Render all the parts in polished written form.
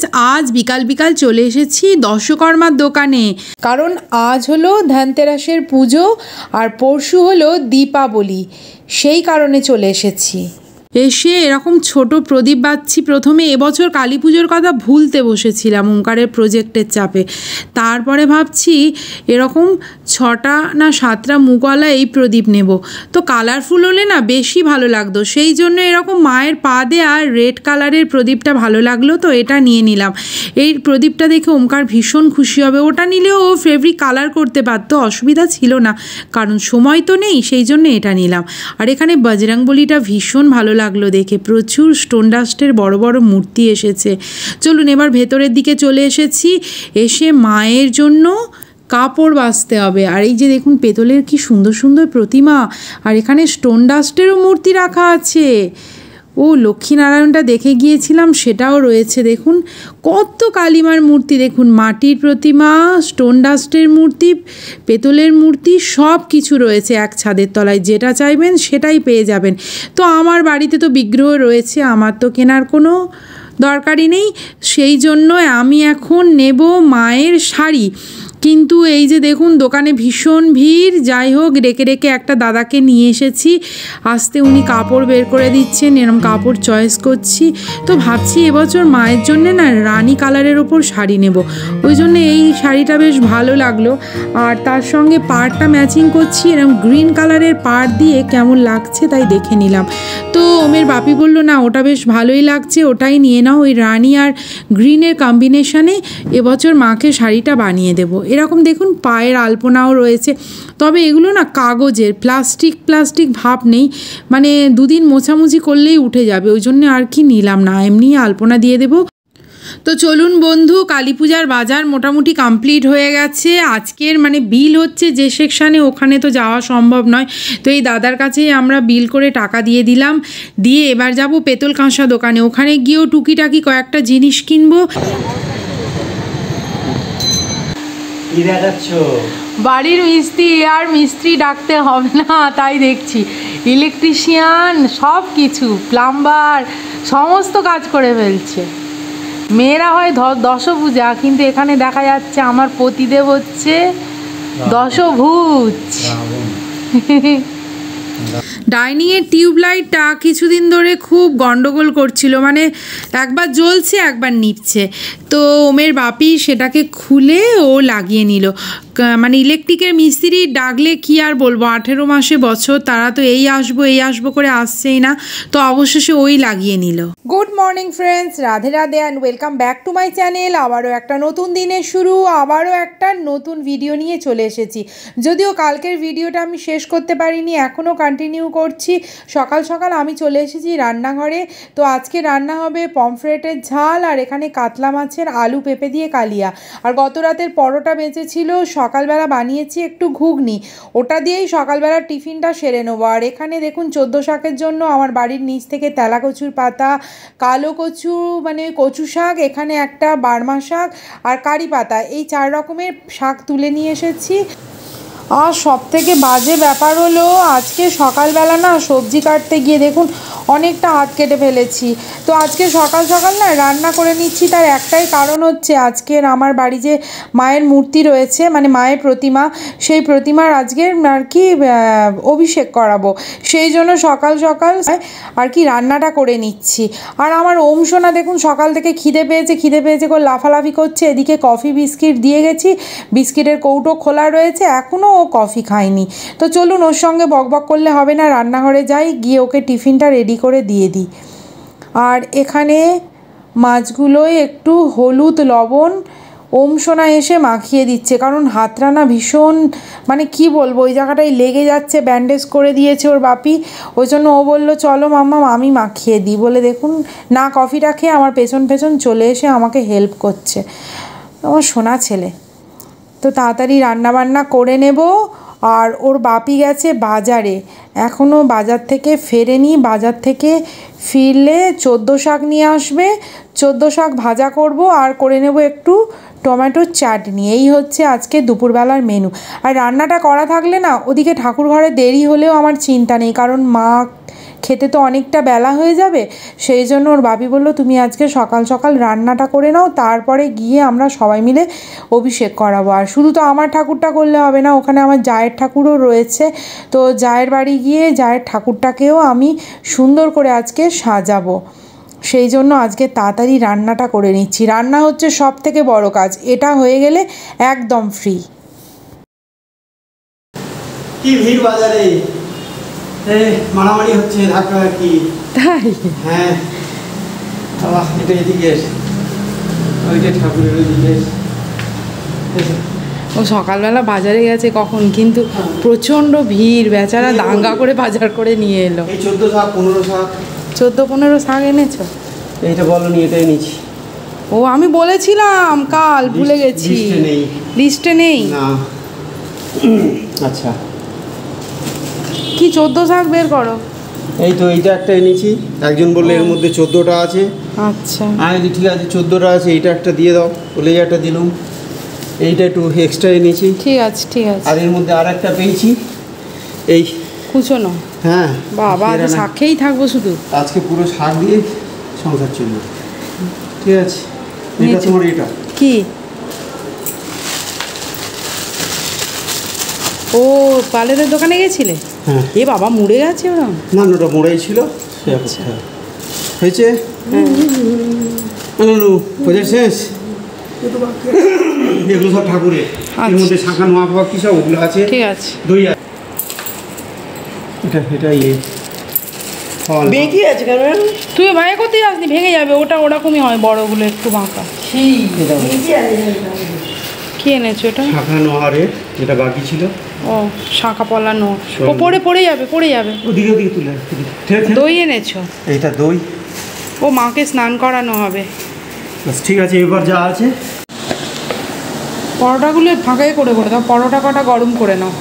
Friends, আজ বিকাল বিকাল চলে এসেছি দশকর্মার দোকানে, কারণ আজ হলো ধনতেরাসের পুজো আর পরশু হলো দীপাবলি। সেই কারণে চলে এসেছি। এসে এরকম ছোট প্রদীপ বাঁধছি। প্রথমে এবছর কালী পুজোর কথা ভুলতে বসেছিলাম ওমকারের প্রজেক্টের চাপে। তারপরে ভাবছি এরকম 6টা না 7টা মুখওয়ালা এই প্রদীপ নেব। তো কালারফুল হলে না বেশি ভালো লাগতো, সেই জন্য এরকম মায়ের পা দেয়া রেড কালারের প্রদীপটা ভালো লাগলো, তো এটা নিয়ে নিলাম। এই প্রদীপটা দেখে ওমকার ভীষণ খুশি হবে। ওটা নিলেও ও ফেব্রিক কালার করতে পারতো, অসুবিধা ছিল না, কারণ সময় তো নেই, সেই জন্য এটা নিলাম। আর এখানে বজরংবলীটা ভীষণ ভালো লাগলো দেখে, প্রচুর স্টোন ডাস্টের বড় বড় মূর্তি এসেছে। চলুন এবার ভেতরের দিকে চলে এসেছি। এসে মায়ের জন্য কাপড় বাছতে হবে। আর এই যে দেখুন পেতলের কি সুন্দর সুন্দর প্রতিমা, আর এখানে স্টোন ডাস্টেরও মূর্তি রাখা আছে। ও লক্ষ্মীনারায়ণটা দেখে গিয়েছিলাম, সেটাও রয়েছে। দেখুন কত কালিমার মূর্তি, দেখুন মাটির প্রতিমা, স্টোন ডাস্টের মূর্তি, পেতলের মূর্তি, সব কিছু রয়েছে এক ছাদের তলায়। যেটা চাইবেন সেটাই পেয়ে যাবেন। তো আমার বাড়িতে তো বিগ্রহ রয়েছে, আমার তো কেনার কোনো দরকারই নেই। সেই জন্য আমি এখন নেব মায়ের শাড়ি। কিন্তু এই যে দেখুন দোকানে ভীষণ ভিড়। যাই হোক, ডেকে ডেকে একটা দাদাকে নিয়ে এসেছি, আসতে উনি কাপড় বের করে দিচ্ছেন, এরম কাপড় চয়েস করছি। তো ভাবছি এবছর মায়ের জন্য না রানী কালারের ওপর শাড়ি নেব, ওই জন্য এই শাড়িটা বেশ ভালো লাগলো। আর তার সঙ্গে পাড়টা ম্যাচিং করছি, এরম গ্রিন কালারের পাড় দিয়ে কেমন লাগছে তাই দেখে নিলাম। তো ওমের বাপি বললো না ওটা বেশ ভালোই লাগছে, ওটাই নিয়ে নাও। ওই রানী আর গ্রিনের কম্বিনেশানে এবছর মাকে শাড়িটা বানিয়ে দেবো। এরকম দেখুন পায়ের আলপনাও রয়েছে, তবে এগুলো না কাগজের, প্লাস্টিক ভাব নেই, মানে দুদিন মোছামুছি করলেই উঠে যাবে, ওই জন্য আর কি নিলাম না, এমনি আলপনা দিয়ে দেবো। তো চলুন বন্ধু, কালী পূজার বাজার মোটামুটি কমপ্লিট হয়ে গেছে। আজকের মানে বিল হচ্ছে যে সেকশানে, ওখানে তো যাওয়া সম্ভব নয়, তো এই দাদার কাছেই আমরা বিল করে টাকা দিয়ে দিলাম। দিয়ে এবার যাব পেতল কাঁসা দোকানে, ওখানে গিয়েও টুকিটাকি কয়েকটা জিনিস কিনবো। বাড়ির মিস্ত্রি, আর মিস্ত্রি ডাকতে হবে না, তাই দেখছি ইলেকট্রিশিয়ান সব কিছু, প্লাম্বার সমস্ত কাজ করে ফেলছে। মেয়েরা হয় দশভুজা, কিন্তু এখানে দেখা যাচ্ছে আমার পতিদেব হচ্ছে দশভুজ। ডাইনিংয়ের টিউবলাইটটা কিছুদিন ধরে খুব গন্ডগোল করছিল, মানে একবার জ্বলছে একবার নিভছে। তো ওমের বাপি সেটাকে খুলে ও লাগিয়ে নিল। মানে ইলেকট্রিকের মিস্ত্রি ডাকলে কি আর বলবো, 18 মাসে বছর, তারা তো এই আসবো করে আসছেই না, তো অবশেষে ওই লাগিয়ে নিল। Good morning friends, Radhe Radhe and welcome back to my channel. আবারও একটা নতুন দিনের শুরু, আবারও একটা নতুন ভিডিও নিয়ে চলে এসেছি। যদিও কালকের ভিডিওটা আমি শেষ করতে পারিনি, এখনও কন্টিনিউ করছি। সকাল সকাল আমি চলে এসেছি রান্নাঘরে। তো আজকে রান্না হবে পমফ্রেটের ঝাল, আর এখানে কাতলা মাছের আলু পেঁপে দিয়ে কালিয়া। আর গত রাতের পরোটা বেঁচেছিল, সকালবেলা বানিয়েছি একটু ঘুগনি, ওটা দিয়েই সকালবেলা টিফিনটা সেরে নেবো। আর এখানে দেখুন 14 শাকের জন্য আমার বাড়ির নিচ থেকে তেলা কচুর পাতা, কালো কচু মানে কচু শাক, এখানে একটা বার্মা শাক আর কারি পাতা, এই 4 রকমের শাক তুলে নিয়ে এসেছি। আর সব থেকে বাজে ব্যাপার হলো আজকে সকালবেলা না সবজি কাটতে গিয়ে দেখুন অনেকটা হাত কেটে ফেলেছি। তো আজকে সকাল সকাল না রান্না করে নিচ্ছি, তার একটাই কারণ হচ্ছে আজকের আমার বাড়ি যে মায়ের মূর্তি রয়েছে, মানে মায়ের প্রতিমা, সেই প্রতিমার আজকের আর কি অভিষেক করাবো, সেই জন্য সকাল সকাল আর কি রান্নাটা করে নিচ্ছি। আর আমার ওম সোনা দেখুন সকাল থেকে খিদে পেয়েছে করে লাফালাফি করছে। এদিকে কফি বিস্কিট দিয়ে গেছি, বিস্কিটের কৌটো খোলা রয়েছে, এখনও ও কফি খায়নি। তো চলুন ওর সঙ্গে বকবক করলে হবে না, রান্নাঘরে যাই, গিয়ে ওকে টিফিনটা রেডি করে দিয়ে দিই। আর এখানে মাছগুলোয় একটু হলুদ লবণ ওম সোনা এসে মাখিয়ে দিচ্ছে, কারণ হাতটা না ভীষণ মানে কি বলবো, ওই জায়গাটায় লেগে যাচ্ছে, ব্যান্ডেজ করে দিয়েছে ওর বাপি, ওই জন্য ও বললো চলো মাম্মা আমি মাখিয়ে দিই বলে দেখুন না কফিটা খেয়ে আমার পেছন চলে এসে আমাকে হেল্প করছে, আমার সোনা ছেলে। তো তাড়াতাড়ি রান্নাবান্না করে নেব। আর ওর বাপি গেছে বাজারে, এখনও বাজার থেকে ফেরেনি, বাজার থেকে ফিরলে 14 শাক নিয়ে আসবে, 14 শাক ভাজা করব আর করে নেব একটু টমেটোর চাটনি। এই হচ্ছে আজকে দুপুরবেলার মেনু। আর রান্নাটা করা থাকলে না ওদিকে ঠাকুর ঘরে দেরি হলেও আমার চিন্তা নেই, কারণ মা খেতে তো অনেকটা বেলা হয়ে যাবে, সেই জন্য ওর বাপি বললো তুমি আজকে সকাল সকাল রান্নাটা করে নাও, তারপরে গিয়ে আমরা সবাই মিলে অভিষেক করাবো। আর শুধু তো আমার ঠাকুরটা করলে হবে না, ওখানে আমার জায়ের ঠাকুরও রয়েছে, তো জায়ের বাড়ি গিয়ে জায়ের ঠাকুরটাকেও আমি সুন্দর করে আজকে সাজাবো। সেই জন্য আজকে তাড়াতাড়ি রান্নাটা করে নিচ্ছি। রান্না হচ্ছে সব থেকে বড় কাজ, এটা হয়ে গেলে একদম ফ্রি। কি ভিড় বাজারে, মারামারি হচ্ছে, ধাক্কা কি তাই? হ্যাঁ বাবা, এটা এদিকে এস, ওইটা ঠাকুরের ওইদিকে এস। ও সকালবেলা বাজারে গেছে কখন, কিন্তু প্রচণ্ড ভিড়, বেচারা দাঙ্গা করে বাজার করে নিয়ে এলো। এই 14 শাক 15 শাক, 14-15 শাক এনেছো? এইটা বলো নি, এটাই নিচ্ছি। ও আমি বলেছিলাম কাল, ভুলে গেছি। লিস্টে নেই না। আচ্ছা কি 14 শাক বের করো। এই তো এইটা একটা এনেছি, একজন বললে এর মধ্যে 14টা আছে। আচ্ছা আমি ঠিক আছে 14টা আছে, এইটা একটা দিয়ে দাও, বলে একটা দিলাম। এইটা একটু এক্সট্রা এনেছি। ঠিক আছে ঠিক আছে। আর এর মধ্যে আর একটা পেয়েছি, এই কুচোনো। হ্যাঁ বাবা আজ শাক খেয়েই থাকবো শুধু, আজকে পুরো শাক দিয়ে সংসার চলবে। ঠিক আছে, এটা তোমার, এটা কি? ও পালের দোকানে গেছিলে? হ্যাঁ। এ বাবা মুড়ে গেছে ওরম? না ওটা মোড়াই ছিল। আচ্ছা হয়েছে? প্রজেক্ট শেষ। এগুলো সব ঠাকুরের, এর মধ্যে শাঁখা নোয়া পাওয়া কি সব ওগুলো আছে। ঠিক আছে। দই আছে, এটা ইয়ে ফল বেঁকে আছে। কারণ তুই ভাই করতে আসনি, ভেঙে যাবে। ওটা ওরকমই হয়, বড়গুলো একটু বাঁকা। কি এনেছো এটা? শাঁখা নোয়ারে, যেটা বাকি ছিল। ও শাঁখা পলা নো, ও পড়ে যাবে পড়ে যাবে। ওদিকে ওদিকে তুলে। দই এনেছো? এইটা দই, ও মাকে স্নান করানো হবে। ঠিক আছে। এবার যা আছে পরোটাগুলো ফাঁকাই করে করে দাও, পরোটা কটা গরম করে নাও।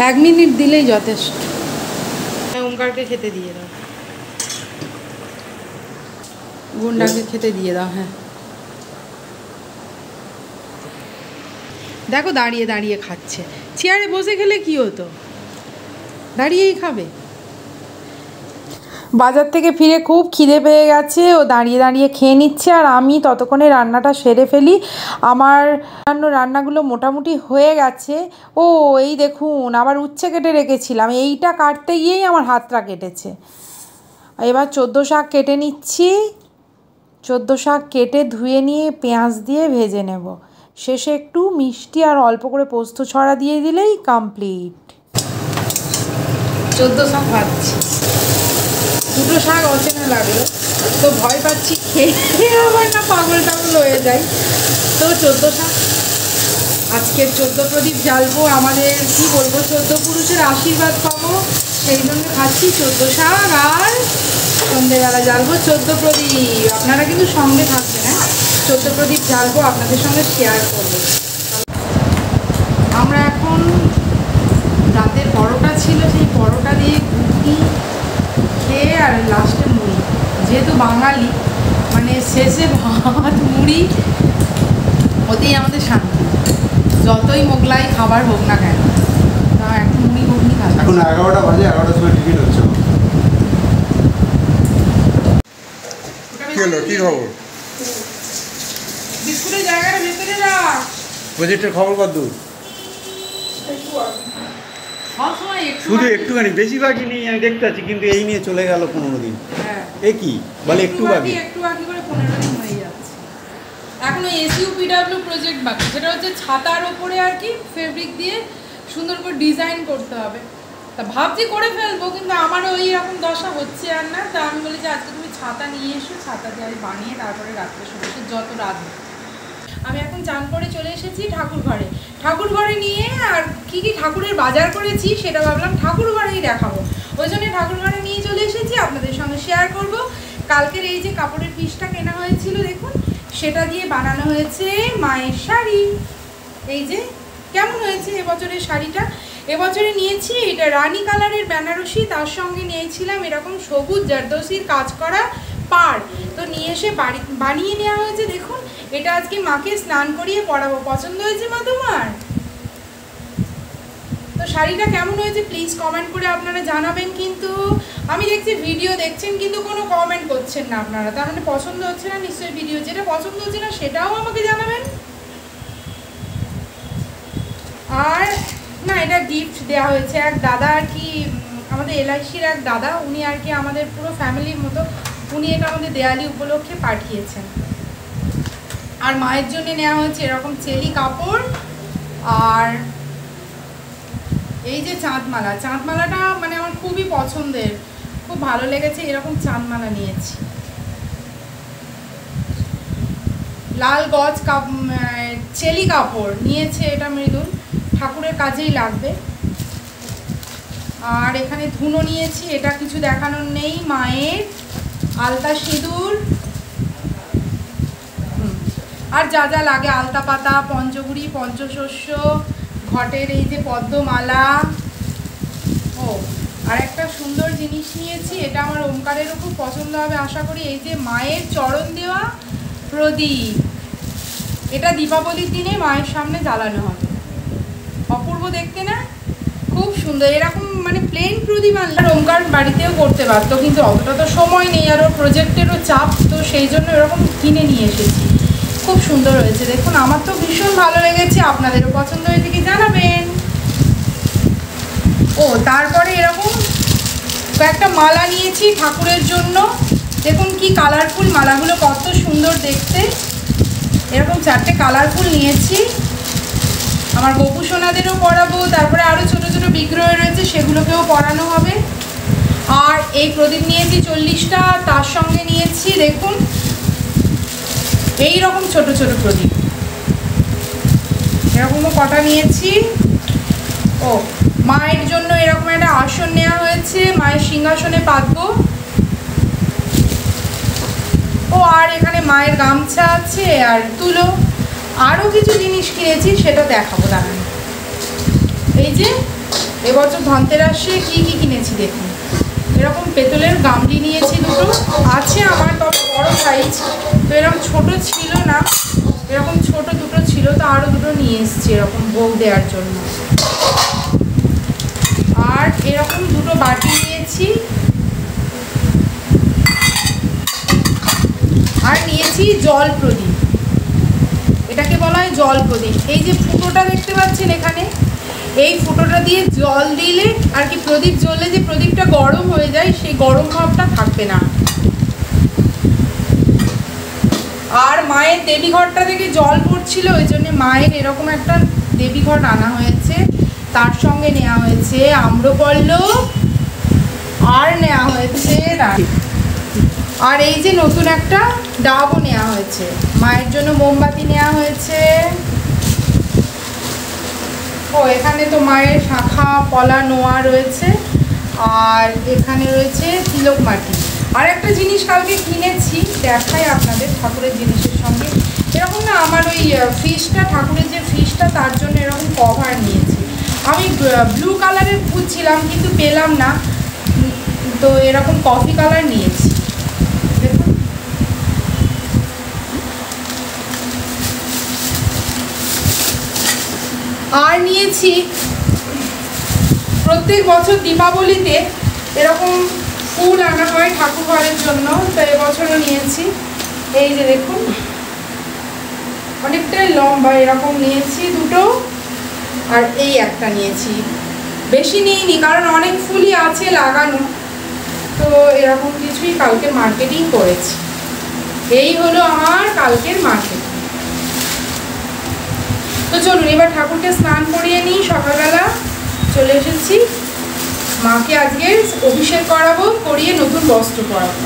এক মিনিট দিলেই যথেষ্ট। ওমকারকে খেতে দিয়ে দাও, গুন্ডাকে খেতে দিয়ে দাও। হ্যাঁ দেখো দাঁড়িয়ে দাঁড়িয়ে খাচ্ছে, চেয়ারে বসে খেলে কি হতো, দাঁড়িয়েই খাবে। বাজার থেকে ফিরে খুব খিদে পেয়ে গেছে, ও দাঁড়িয়ে দাঁড়িয়ে খেয়ে নিচ্ছে, আর আমি ততক্ষণে রান্নাটা সেরে ফেলি। আমার রান্নাগুলো মোটামুটি হয়ে গেছে। ও এই দেখুন, আবার উচ্ছে কেটে রেখেছিলাম, এইটা কাটতে গিয়েই আমার হাতটা কেটেছে। এবার 14 শাক কেটে নিচ্ছি। 14 শাক কেটে ধুয়ে নিয়ে পেঁয়াজ দিয়ে ভেজে নেব। শেষে একটু মিষ্টি আর অল্প করে পোস্ত ছড়া দিয়ে দিলেই কমপ্লিট। 14 শাক ভাজছি, 2টো শাক অচেনা লাগলো, তো ভয় পাচ্ছি খেয়ে আবার না পাগল টাগল হয়ে যায়। তো 14 শাক, আজকের 14 প্রদীপ জ্বালবো, আমাদের কি বলবো 14 পুরুষের আশীর্বাদ পাবো, সেই জন্য খাচ্ছি 14 শাক। আর সন্ধ্যেবেলা জ্বালবো 14 প্রদীপ। আপনারা কিন্তু সঙ্গে থাকবেন, হ্যাঁ 14 প্রদীপ জ্বালবো, আপনাদের সঙ্গে শেয়ার করবো। আমরা এখন রাতের পরোটা ছিল, সেই পরোটা দিয়ে ঘুগনি খেয়ে আর লাস্টে মুড়ি, যেহেতু বাঙালি মানে শেষে ভাত মুড়ি ওতেই আমাদের শান্তি, যতই মোগলাই খাবার হোক না কেন, তা এখন মুড়ি ঘুগনি খাবে। এখন 11টা বাজে, 11টার সময় টিফিন হচ্ছে। কি খবর? বিস্কুটের জায়গাটা ভেতরে রাখ। প্রজেক্টের খবর কত দূর? শুধু একটুখানি, বেশি বাকি নেই আমি দেখতে পাচ্ছি, কিন্তু এই নিয়ে চলে গেল 15 দিন। হ্যাঁ এ কি বলে একটু বাকি করে 15 দিন হয়ে যাচ্ছে। এখনো এসইউপিডব্লিউ প্রজেক্ট বাকি, যেটা হচ্ছে ছাতার ওপরে আর কি ফেব্রিক দিয়ে সুন্দর করে ডিজাইন করতে হবে। তা ভাবছি করে ফেলবো, কিন্তু আমারও ওই রকম দশা হচ্ছে আর না। তা আমি বলি যে আজকে তুমি ছাতা নিয়ে এসো, ছাতা দিয়ে বানিয়ে তারপরে রাত্রে শুনেছি যত রাত। আমি এখন চান করে চলে এসেছি ঠাকুর ঘরে নিয়ে, আর কি কি ঠাকুরের বাজার করেছি সেটা ভাবলাম ঠাকুর ঘরেই দেখাবো, ওই জন্য ঠাকুর ঘরে নিয়ে চলে এসেছি, আপনাদের সঙ্গে শেয়ার করব। কালকের এই যে কাপড়ের পিসটা কেনা হয়েছিল দেখুন, সেটা দিয়ে বানানো হয়েছে মায়ের শাড়ি। এই যে কেমন হয়েছে এবছরের শাড়িটা। এবছরে নিয়েছি এটা রানী কালারের বেনারসি, তার সঙ্গে নিয়েছিলাম এরকম সবুজ জারদৌসির কাজ করা পার, তো নিয়ে এসে বানিয়ে নেওয়া হয়েছে। দেখুন এটা আজকে মাকে স্নান করিয়ে পরাবো। পছন্দ হয়েছে মা তোমার? তো শাড়িটা কেমন হয়েছে প্লিজ কমেন্ট করে আপনারা জানাবেন। কিন্তু আমি দেখছি ভিডিও দেখছেন কিন্তু কোনো কমেন্ট করছেন না আপনারা, তার মানে পছন্দ হচ্ছে না নিশ্চয়ই ভিডিও। যেটা পছন্দ হচ্ছে না সেটাও আমাকে জানাবেন। আর না, এটা গিফট দেওয়া হয়েছে এক দাদা আর কি, আমাদের এলআইসির এক দাদা, উনি আর কি আমাদের পুরো ফ্যামিলির মতো, উনি এটা আমাদের দেওয়ালি উপলক্ষে পাঠিয়েছেন। আর মায়ের জন্য নেওয়া হয়েছে এরকম চেলি কাপড়। আর এই যে চাঁদমালা, চাঁদমালাটা মানে আমার খুবই পছন্দের, খুব ভালো লেগেছে, এরকম চাঁদমালা নিয়েছি। লাল গজ চেলি কাপড় নিয়েছে, এটা মৃদুল, ঠাকুরের কাজেই লাগবে। আর এখানে ধুনো নিয়েছি, এটা কিছু দেখানোর নেই। মায়ের আলতা সিঁদুর আর যা যা লাগে, আলতা পাতা, পঞ্চগুড়ি, পঞ্চশস্য, ঘটের এই যে পদ্মমালা। ও আর একটা সুন্দর জিনিস নিয়েছি, এটা আমার ওমকারেরও খুব পছন্দ হবে আশা করি, এই যে মায়ের চরণ দেওয়া প্রদীপ। এটা দীপাবলির দিনে মায়ের সামনে জ্বালানো হবে। অপূর্ব দেখতে না? খুব সুন্দর। এরকম মানে প্লেন প্রদীপ আনলে ওমকার বাড়িতেও করতে পারতো, কিন্তু অতটা তো সময় নেই, আর ওর প্রজেক্টেরও চাপ, তো সেই জন্য এরকম কিনে নিয়ে এসেছি। খুব সুন্দর হয়েছে দেখুন, আমার তো ভীষণ ভালো লেগেছে। আপনাদেরও পছন্দ হয়েছে কি জানাবেন। ও তারপরে এরকম কয়েকটা মালা নিয়েছি ঠাকুরের জন্য। দেখুন কি কালারফুল মালাগুলো, কত সুন্দর দেখতে। এরকম 4টে কালারফুল নিয়েছি, আমার গোপু সোনাদেরও পরাবো। তারপরে আরও ছোটো ছোটো বিগ্রহ রয়েছে, সেগুলোকেও পরানো হবে। আর এই প্রদীপ নিয়েছি 40টা, তার সঙ্গে নিয়েছি দেখুন এই রকম ছোট ছোট প্রদীপ, এরকমও কটা নিয়েছি। ও মায়ের জন্য এরকম একটা আসন নেওয়া হয়েছে, মায়ের সিংহাসনে পাতবো। ও আর এখানে মায়ের গামছা আছে আর তুলো। আরও কিছু জিনিস কিনেছি, সেটা দেখাবো দাঁড়ান। এই যে এবছর ধনতেরাসে কি কি কিনেছি দেখুন। এরকম পেতলের গামলি নিয়েছি দুটো, আছে আমার তবে বড় সাইজ, তো এরকম ছোট ছিল না, এরকম ছোট দুটো ছিল, তো আরও দুটো নিয়ে এসেছি এরকম ভোগ দেওয়ার জন্য। আর এরকম দুটো বাটি নিয়েছি। আর নিয়েছি জল প্রদীপ, এটাকে বলা হয় জল প্রদীপ। এই যে ফুটোটা দেখতে পাচ্ছেন এখানে, এই ফুটোটা দিয়ে জল দিলে আর কি প্রদীপ জ্বললে যে প্রদীপটা গরম হয়ে যায়, সেই গরম ভাবটা থাকবে না। আর মায়ের দেবীঘরটা থেকে জল পড়ছিল, ওই জন্য মায়ের এরকম একটা দেবীঘর আনা হয়েছে। তার সঙ্গে নেওয়া হয়েছে আম্রপল্লব, আর নেওয়া হয়েছে আর এই যে নতুন একটা ডাবও নেওয়া হয়েছে। মায়ের জন্য মোমবাতি নেওয়া হয়েছে। ও এখানে তো মায়ের শাখা পলা নোয়া রয়েছে, আর এখানে রয়েছে তিলক মাটি। আর একটা জিনিস কালকে কিনেছি, দেখাই আপনাদের ঠাকুরের জিনিসের সঙ্গে। এরকম না, আমার ওই ফিশটা, ঠাকুরের যে ফিশটা, তার জন্য এরকম কভার নিয়েছি। আমি ব্লু কালারের খুঁজছিলাম কিন্তু পেলাম না, তো এরকম কফি কালার নিয়েছি দেখুন। আর নিয়েছি প্রত্যেক বছর দীপাবলিতে এরকম ফুল আনা হয় ঠাকুর ঘরের জন্য, তো এবছরও নিয়েছি। এই যে দেখুন অনেকটাই লম্বা, এরকম নিয়েছি দুটো। আর এই একটা নিয়েছি, বেশি নিইনি কারণ অনেক ফুলই আছে লাগানো, তো এরকম কিছুই কালকে মার্কেটিং করেছি। এই হলো আমার কালকের মার্কেট। তো চলুন এবার ঠাকুরকে স্নান করিয়ে নিই। সকালবেলা চলে এসেছি, মাকে আজকে অভিষেক করাবো, করিয়ে নতুন বস্ত্র পরাবো।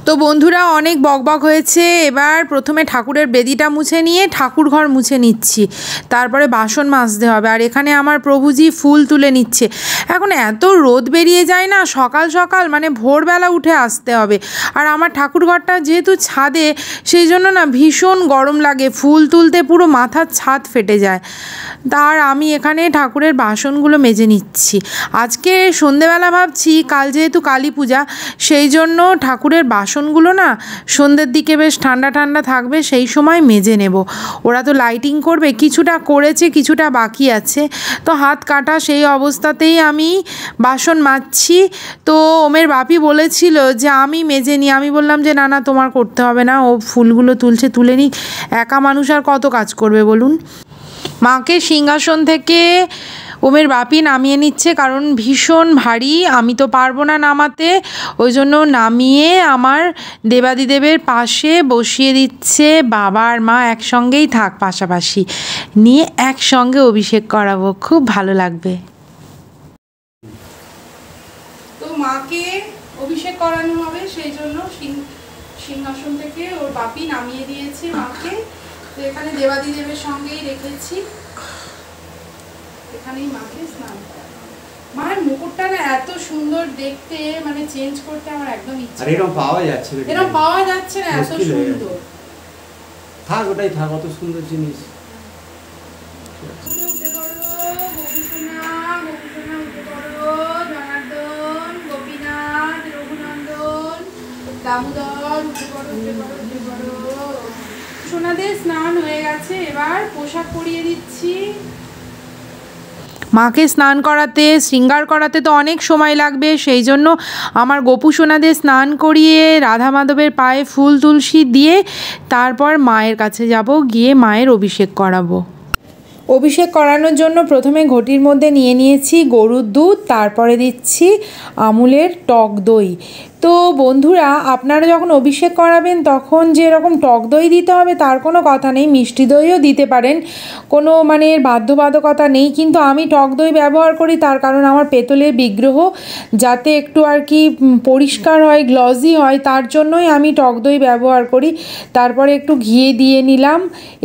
তো বন্ধুরা অনেক বকবক হয়েছে, এবার প্রথমে ঠাকুরের বেদিটা মুছে নিয়ে ঠাকুর ঘর মুছে নিচ্ছি, তারপরে বাসন মাজতে হবে। আর এখানে আমার প্রভুজি ফুল তুলে নিচ্ছে। এখন এত রোদ বেরিয়ে যায় না, সকাল সকাল মানে ভোরবেলা উঠে আসতে হবে। আর আমার ঠাকুর ঘরটা যেহেতু ছাদে, সেই জন্য না ভীষণ গরম লাগে, ফুল তুলতে পুরো মাথার ছাদ ফেটে যায়। তার আমি এখানে ঠাকুরের বাসনগুলো মেজে নিচ্ছি। আজকে সন্ধেবেলা ভাবছি, কাল যেহেতু কালী পূজা, সেই জন্য ঠাকুরের বাসনগুলো না সন্ধ্যের দিকে বেশ ঠান্ডা ঠান্ডা থাকবে, সেই সময় মেজে নেব। ওরা তো লাইটিং করবে, কিছুটা করেছে কিছুটা বাকি আছে, তো হাত কাটা সেই অবস্থাতেই আমি বাসন মাজছি। তো ওমের বাপি বলেছিল যে আমি মেজে নিই, আমি বললাম যে না না তোমার করতে হবে না, ও ফুলগুলো তুলছে তুলে নিক, একা মানুষ আর কত কাজ করবে বলুন। মাকে সিংহাসন থেকে ওমের বাপি নামিয়ে নিচ্ছে, কারণ ভীষণ ভারী, আমি তো পারবো না নামাতে, ওই জন্য নামিয়ে আমার দেবাদিদেবের পাশে বসিয়ে দিচ্ছে। বাবা আর মা একসঙ্গেই থাক পাশাপাশি, নিয়ে একসঙ্গে অভিষেক করাবো, খুব ভালো লাগবে। তো মাকে অভিষেক করানো হবে, সেই জন্য সিংহাসন থেকে ওর বাপি নামিয়ে দিয়েছে মাকে। তো এখানে দেবাদিদেবের সঙ্গেই রেখেছি, এখানেই মাকে স্নান করানো হবে। মায়ের মুকুটটা না এত সুন্দর দেখতে, মানে চেঞ্জ করতে আমার একদম ইচ্ছা, আর এরকম পাওয়া যাচ্ছে না, এরকম পাওয়া যাচ্ছে না, এত সুন্দর। থাক ওটাই থাক, অত সুন্দর জিনিস। সোনাদের স্নান হয়ে গেছে, এবার পোশাক পরিয়ে দিচ্ছি। মাকে স্নান করাতে শৃঙ্গার করাতে তো অনেক সময় লাগবে, সেই জন্য আমার গোপু সোনাদের স্নান করিয়ে রাধা মাধবের পায়ে ফুল তুলসী দিয়ে তারপর মায়ের কাছে যাব, গিয়ে মায়ের অভিষেক করাবো। অভিষেক করানোর জন্য প্রথমে ঘটির মধ্যে নিয়ে নিয়েছি গরুর দুধ, তারপরে দিচ্ছি আমুলের টক দই। তো বন্ধুরা, আপনারা যখন অভিষেক করাবেন তখন যে এরকম টক দই দিতে হবে তার কোনো কথা নেই, মিষ্টি দইও দিতে পারেন, কোনো মানে বাধ্যবাধকতা নেই। কিন্তু আমি টক দই ব্যবহার করি, তার কারণ আমার পেতলের বিগ্রহ যাতে একটু আর কি পরিষ্কার হয়, গ্লজি হয়, তার জন্যই আমি টক দই ব্যবহার করি। তারপরে একটু ঘি দিয়ে নিলাম,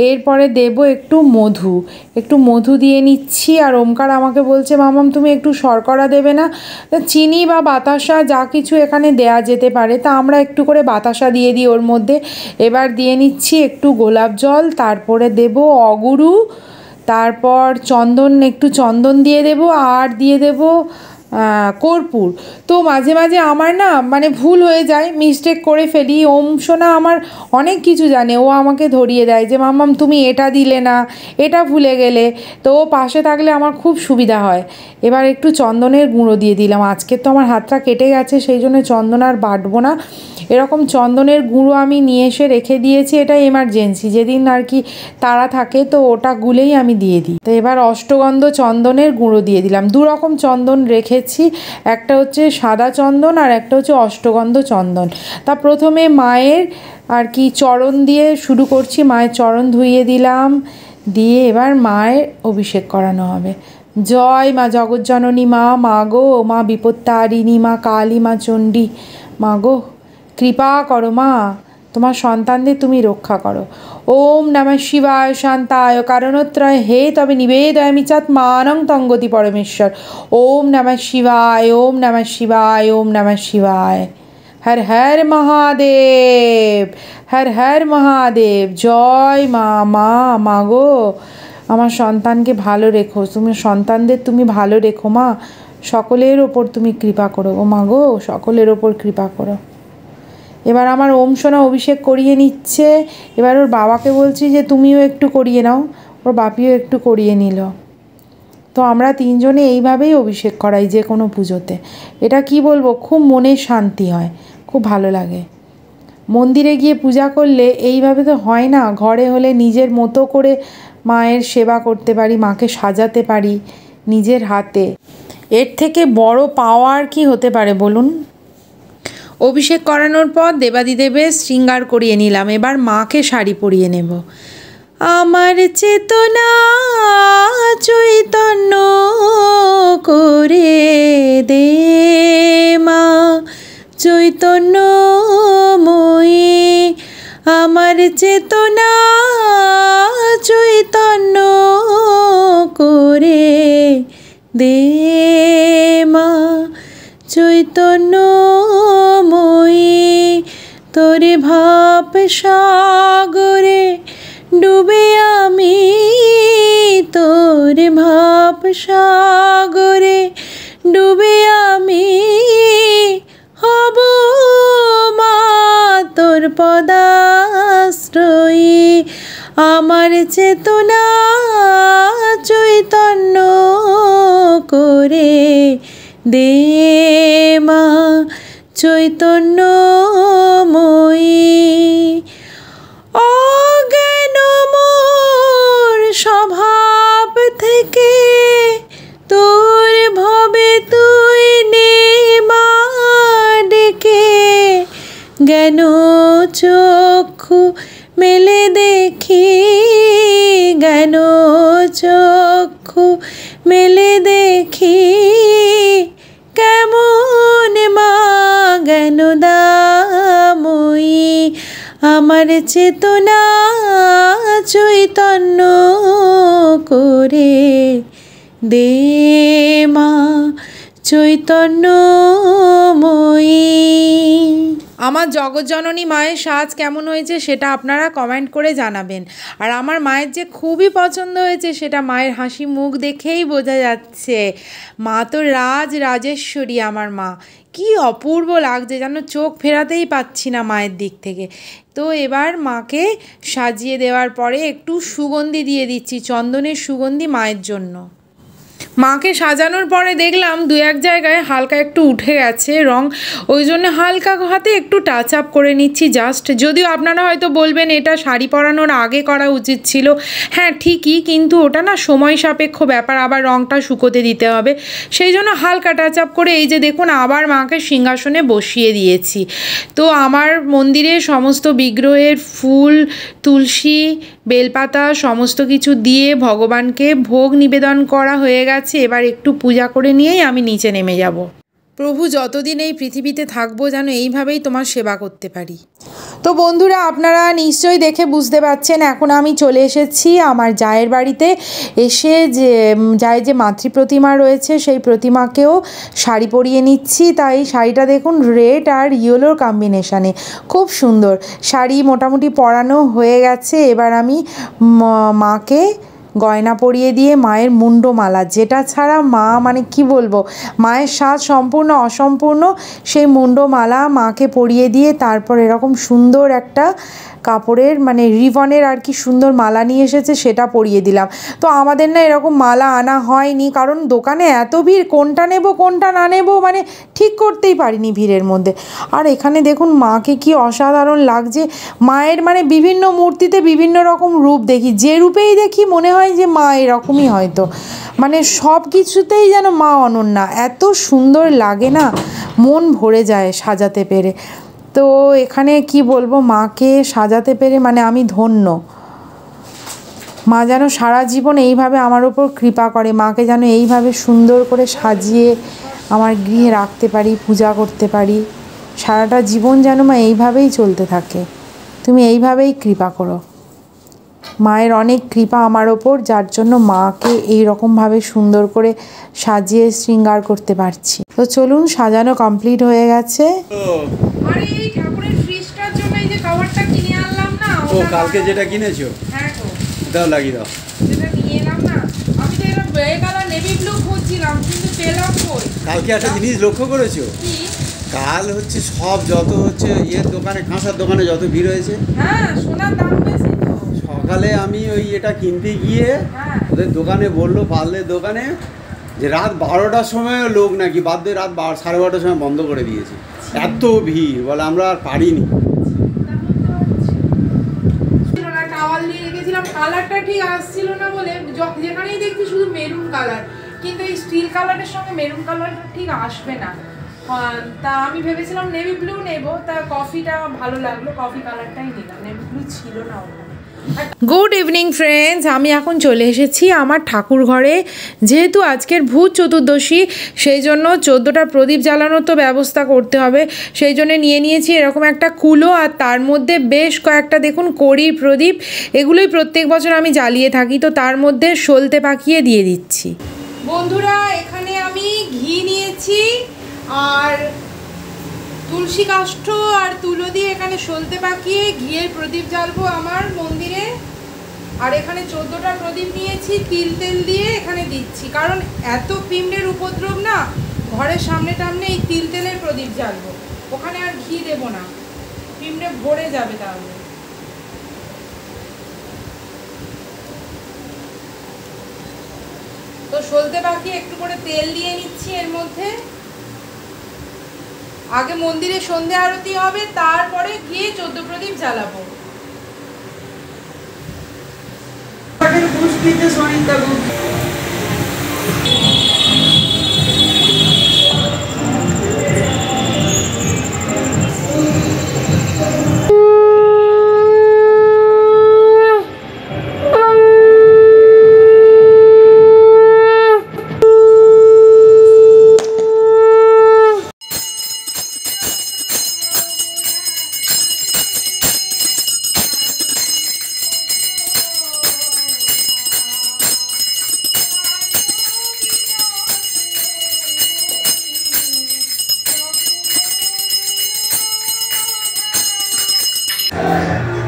এরপরে দেব একটু মধু দিয়ে নিচ্ছি। আর ওমকার আমাকে বলছে মামাম তুমি একটু শর্করা দেবে না, চিনি বা বাতাসা যা কিছু এখানে দেয়া যেতে পারে, তা আমরা একটু করে বাতাসা দিয়ে দিই ওর মধ্যে। এবার দিয়ে নিচ্ছি একটু গোলাপ জল, তারপরে দেব অগুরু, তারপর একটু চন্দন দিয়ে দেব, আর দিয়ে দেব কর্পূর। তো মাঝে মাঝে আমার না মানে ভুল হয়ে যায়, মিস্টেক করে ফেলি। ওম সোনা আমার অনেক কিছু জানে, ও আমাকে ধরিয়ে দেয় যে মাম্মাম তুমি এটা দিলে না, এটা ভুলে গেলে, তো ও পাশে থাকলে আমার খুব সুবিধা হয়। এবার একটু চন্দনের গুঁড়ো দিয়ে দিলাম, আজকে তো আমার হাতটা কেটে গেছে সেই জন্য চন্দন আর বাটবো না, এরকম চন্দনের গুঁড়ো আমি নিয়ে এসে রেখে দিয়েছি, এটা এমার্জেন্সি, যেদিন আর কি তাড়া থাকে তো ওটা গুলেই আমি দিয়ে দিই। তো এবার অষ্টগন্ধ চন্দনের গুঁড়ো দিয়ে দিলাম, দু রকম চন্দন রেখেছি, একটা হচ্ছে সাদা চন্দন আর একটা হচ্ছে অষ্টগন্ধ চন্দন। তা প্রথমে মায়ের আর কি চরণ দিয়ে শুরু করছি, মায়ের চরণ ধুইয়ে দিলাম, দিয়ে এবার মায়ের অভিষেক করানো হবে। জয় মা জগজ্জননী, মা গো, মা বিপত্তারিণী, মা কালী, মা চণ্ডী, মা গো কৃপা করো মা, তোমার সন্তানদের তুমি রক্ষা করো। ওম নমঃ শিবায় শান্তায় কারণোত্রয় হে তবে নিবেদয়ামি চাত্মানং তঙ্গতি পরমেশ্বর। ওম নমঃ শিবায়, ওম নমঃ শিবায়, ওম নমঃ শিবায়। হর হর মহাদেব, হর হর মহাদেব। জয় মা গো, আমার সন্তানকে ভালো রেখো, তুমি সন্তানদের তুমি ভালো রেখো মা, সকলের ওপর তুমি কৃপা করো, ও মা গো সকলের ওপর কৃপা করো। এবার আমার ওম সোনা অভিষেক করিয়ে নিচ্ছে, এবার ওর বাবাকে বলছি যে তুমিও একটু করিয়ে নাও, ওর বাপিও একটু করিয়ে নিল। তো আমরা তিনজনে এইভাবেই অভিষেক করাই যে কোনো পুজোতে, এটা কি বলবো, খুব মনের শান্তি হয়, খুব ভালো লাগে। মন্দিরে গিয়ে পূজা করলে এইভাবে তো হয় না, ঘরে হলে নিজের মতো করে মায়ের সেবা করতে পারি, মাকে সাজাতে পারি নিজের হাতে, এর থেকে বড় পাওয়ার কি হতে পারে বলুন। অভিষেক করানোর পর দেবাদিদেবের শৃঙ্গার করিয়ে নিলাম, এবার মাকে শাড়ি পরিয়ে নেব। আমার চেতনা চৈতন্য করে দে মা চৈতন্যময়ী, আমার চেতনা চৈতন্য করে দে মা চৈতন্যময়ী, তোরে ভাব সাগরে ডুবে আমি, তোরে ভাব সাগরে ডুবে আমি হব মা পদাশ্রয়ে আমার চেতনা চৈতন্য করে দে মা চৈতন্যময়ী। অজ্ঞান মোর স্বভাব থেকে তোর ভবে তুই নে মা ডেকে, জ্ঞান চক্ষু মেলে দেখি, জ্ঞান চক্ষু মেলে দেখি, কেমন মা জ্ঞানদাময়ী আমার চেতনা চৈতন্য করে দে মা চৈতন্যময়ী। আমার জগৎজননী মায়ের সাজ কেমন হয়েছে সেটা আপনারা কমেন্ট করে জানাবেন। আর আমার মায়ের যে খুবই পছন্দ হয়েছে সেটা মায়ের হাসি মুখ দেখেই বোঝা যাচ্ছে। মা তো রাজেশ্বরী, আমার মা কি অপূর্ব লাগছে, যেন চোখ ফেরাতেই পাচ্ছি না মায়ের দিক থেকে। তো এবার মাকে সাজিয়ে দেওয়ার পরে একটু সুগন্ধি দিয়ে দিচ্ছি, চন্দনের সুগন্ধি মায়ের জন্য। মাকে সাজানোর পরে দেখলাম দু এক জায়গায় হালকা একটু উঠে গেছে রং, ওই জন্য হালকা হাতে একটু টাচ আপ করে নিচ্ছি জাস্ট। যদিও আপনারা হয়তো বলবেন এটা শাড়ি পরানোর আগে করা উচিত ছিল, হ্যাঁ ঠিকই, কিন্তু ওটা না সময় সাপেক্ষ ব্যাপার, আবার রংটা শুকোতে দিতে হবে, সেই জন্য হালকা টাচ আপ করে এই যে দেখুন আবার মাকে সিংহাসনে বসিয়ে দিয়েছি। তো আমার মন্দিরে সমস্ত বিগ্রহের ফুল, তুলসী, বেলপাতা সমস্ত কিছু দিয়ে ভগবানকে ভোগ নিবেদন করা হয়ে গেছে। এবার একটু পূজা করে নিয়েই আমি নিচে নেমে যাব। প্রভু, যতদিন এই পৃথিবীতে থাকবো যেন এইভাবেই তোমার সেবা করতে পারি। তো বন্ধুরা, আপনারা নিশ্চয়ই দেখে বুঝতে পারছেন এখন আমি চলে এসেছি আমার জায়ের বাড়িতে। এসে যে জায়ের যে মাতৃ প্রতিমা রয়েছে সেই প্রতিমাকেও শাড়ি পরিয়ে নিচ্ছি। তাই শাড়িটা দেখুন রেড আর ইয়েলোর কম্বিনেশানে, খুব সুন্দর শাড়ি মোটামুটি পরানো হয়ে গেছে। এবার আমি মাকে গয়না পরিয়ে দিয়ে মায়ের মুন্ডমালা, যেটা ছাড়া মা মানে কি বলবো, মায়ের সাজ সম্পূর্ণ অসম্পূর্ণ, সেই মুন্ডমালা মাকে পরিয়ে দিয়ে তারপর এরকম সুন্দর একটা কাপড়ের মানে রিবনের আর কি সুন্দর মালা নিয়ে এসেছে, সেটা পরিয়ে দিলাম। তো আমাদের না এরকম মালা আনা হয়নি, কারণ দোকানে এত ভিড়, কোনটা নেব কোনটা না নেব মানে ঠিক করতেই পারিনি ভিড়ের মধ্যে। আর এখানে দেখুন মাকে কি অসাধারণ লাগছে। মায়ের মানে বিভিন্ন মূর্তিতে বিভিন্ন রকম রূপ দেখি, যে রূপেই দেখি মনে হয় যে মা এরকমই হয়তো, মানে সব কিছুতেই যেন মা অনন্যা, এত সুন্দর লাগে না, মন ভরে যায় সাজাতে পেরে। তো এখানে কি বলবো, মাকে সাজাতে পেরে মানে আমি ধন্য। মা যেন সারা জীবন এইভাবে আমার ওপর কৃপা করে, মাকে যেন এইভাবে সুন্দর করে সাজিয়ে আমার গৃহে রাখতে পারি, পূজা করতে পারি, সারাটা জীবন যেন মা এইভাবেই চলতে থাকে। তুমি এইভাবেই কৃপা করো। মায়ের অনেক কৃপা আমার ওপর, যার জন্য মাকে এই রকমভাবে সুন্দর করে সাজিয়ে শৃঙ্গার করতে পারছি। তো চলুন, সাজানো কমপ্লিট হয়ে গেছে। আরে এই ঠাকুরের ফ্রিজটার জন্য এই যে কভারটা কিনে আনলাম না, ও কালকে যেটা কিনেছো, হ্যাঁ গো দাও লাগিয়ে দাও, যেটা নিয়ে এলাম না আমি, তো এটা গ্রে কালার নেভি ব্লু খুঁজছিলাম কিন্তু পেলাম কই। কালকে একটা জিনিস লক্ষ্য করেছো? কি? কাল হচ্ছে সব যত হচ্ছে ইয়ের দোকানে, কাঁসার দোকানে যত ভিড় হয়েছে। হ্যাঁ, সোনার দাম বেশি তো। সকালে আমি ওই এটা কিনতে গিয়ে ওদের দোকানে বললো, পার্লের দোকানে, যে রাত 12টার সময় লোক নাকি বাদ দিয়ে রাত 12:30টার সময় বন্ধ করে দিয়েছে, এত ভিড়, বলে আমরা আর পারিনি। টাওয়াল দিয়ে রেখেছিলাম, কালারটা ঠিক আসছিল না বলে যেখানেই দেখছি শুধু মেরুন কালার, কিন্তু এই স্টিল কালারের সঙ্গে মেরুন কালারটা ঠিক আসবে না। তা আমি ভেবেছিলাম নেভি ব্লু নেব, তা কফিটা ভালো লাগলো, কফি কালারটাই নিলাম, নেভি ব্লু ছিল না ওখানে। গুড ইভিনিং ফ্রেন্ডস, আমি এখন চলে এসেছি আমার ঠাকুর ঘরে। যেহেতু আজকের ভূত চতুর্দশী, সেই জন্য 14টা প্রদীপ জ্বালানোর তো ব্যবস্থা করতে হবে, সেই জন্য নিয়ে নিয়েছি এরকম একটা কুলো, আর তার মধ্যে বেশ কয়েকটা দেখুন কড়ির প্রদীপ, এগুলোই প্রত্যেক বছর আমি জ্বালিয়ে থাকি। তো তার মধ্যে সলতে পাকিয়ে দিয়ে দিচ্ছি। বন্ধুরা, এখানে আমি ঘি নিয়েছি আর তুলসী কাষ্ঠ আর তুলো দিয়ে এখানে সলতে পাকিয়ে ঘিয়ের প্রদীপ জ্বালবো আমার মন্দিরে। আর এখানে 14টা প্রদীপ নিয়েছি, তিল তেল দিয়ে এখানে দিচ্ছি, কারণ এত পিঁমড়ের উপদ্রব না, ঘরের সামনে টামনে এই তিল তেলের প্রদীপ জ্বালবো, ওখানে আর ঘি দেবো না। পিঁপড়ে ভরে যাবে তাহলে। তো সলতে বাকি একটু করে তেল দিয়ে নিচ্ছি এর মধ্যে। আগে মন্দিরে সন্ধে আরতি হবে, তারপরে গিয়ে 14 প্রদীপ জ্বালাবো।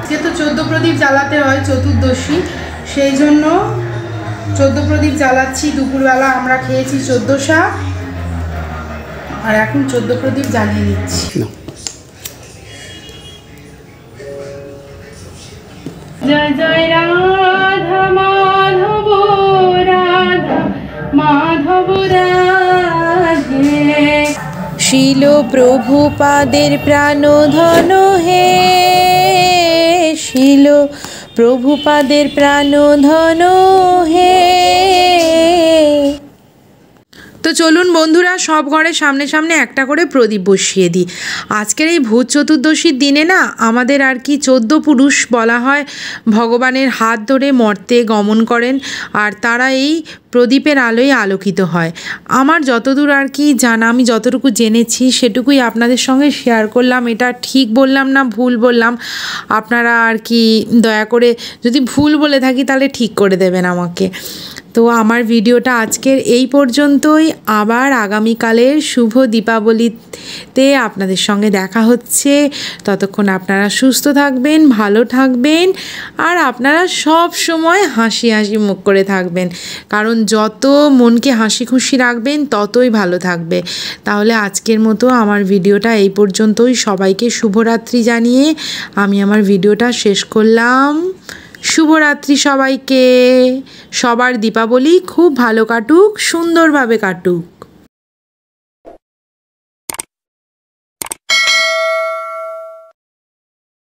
যেহেতু 14 প্রদীপ জ্বালাতে হয় চতুর্দশী, সেই জন্য 14 প্রদীপ জ্বালাচ্ছি। দুপুরবেলা আমরা খেয়েছি 14 শাক, আর এখন 14 প্রদীপ জ্বালিয়ে নিচ্ছি। জয় জয় রাধা মাধব রাধা মাধব রাধে। শিল প্রভুপাদের প্রাণধন হে, শিল প্রভুপাদের প্রাণধন হে। তো চলুন বন্ধুরা, সব ঘরের সামনে সামনে একটা করে প্রদীপ বসিয়ে দিই। আজকের এই ভূত চতুর্দশীর দিনে না আমাদের আর কি 14 পুরুষ বলা হয় ভগবানের হাত ধরে মর্তে গমন করেন, আর তারা এই প্রদীপের আলোয় আলোকিত হয়। আমার যতদূর আর কি জানা, আমি যতটুকু জেনেছি সেটুকুই আপনাদের সঙ্গে শেয়ার করলাম। এটা ঠিক বললাম না ভুল বললাম আপনারা আর কি দয়া করে, যদি ভুল বলে থাকি তাহলে ঠিক করে দেবেন আমাকে। তো আমার ভিডিওটা আজকের এই পর্যন্তই। আবার আগামীকালের শুভ দীপাবলিতে আপনাদের সঙ্গে দেখা হচ্ছে। ততক্ষণ আপনারা সুস্থ থাকবেন, ভালো থাকবেন, আর আপনারা সব সময় হাসি হাসি মুখ করে থাকবেন, কারণ যত মনকে হাসি খুশি রাখবেন ততই ভালো থাকবে। তাহলে আজকের মতো আমার ভিডিওটা এই পর্যন্তই। সবাইকে শুভরাত্রি জানিয়ে আমি আমার ভিডিওটা শেষ করলাম। শুভরাত্রি সবাইকে। সবার দীপাবলি খুব ভালো কাটুক, সুন্দরভাবে কাটুক।